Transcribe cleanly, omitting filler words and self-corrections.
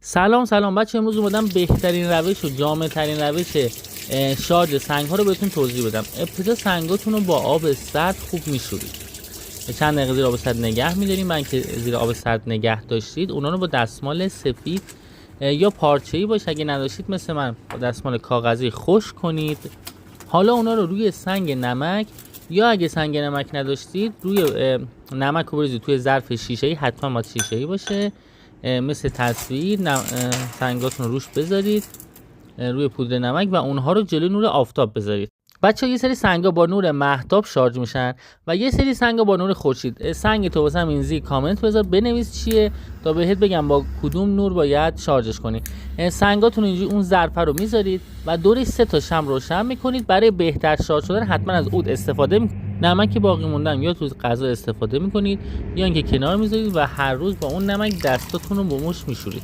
سلام بچه، امروز اومدم بهترین روش و جامع ترین روش شارژ سنگ ها رو بهتون توضیح بدم. ابتدا سنگاتون رو با آب سرد خوب میشورید. چند دقیقه زیر آب سرد نگه میداریم. من که زیر آب سرد نگه داشتید اونا رو با دستمال سفید یا پارچه‌ای باشه، اگه نداشتید مثل من با دستمال کاغذی خشک کنید. حالا اونا رو روی سنگ نمک یا اگه سنگ نمک نداشتید روی نمک رو بریزید توی ظرف شیشه‌ای، حتما باید شیشه‌ای باشه مثل تصویر. سنگاتون رو روش بذارید روی پودر نمک و اونها رو جلوی نور آفتاب بذارید. بچه‌ها یه سری سنگا با نور مهتاب شارژ میشن و یه سری سنگا با نور خورشید. سنگ تو واسه این زیر کامنت بذار بنویس چیه تا بهت بگم با کدوم نور باید شارژش کنی. سنگاتون اینجوری اون ظرف رو میذارید و دورش 3 تا شمع روشن میکنید. برای بهتر شارژ شدن حتما از عود استفاده نمک باقی موندن یا تو غذا استفاده میکنید یا اینکه کنار میذارید و هر روز با اون نمک دستاتون رو با مشت میشورید.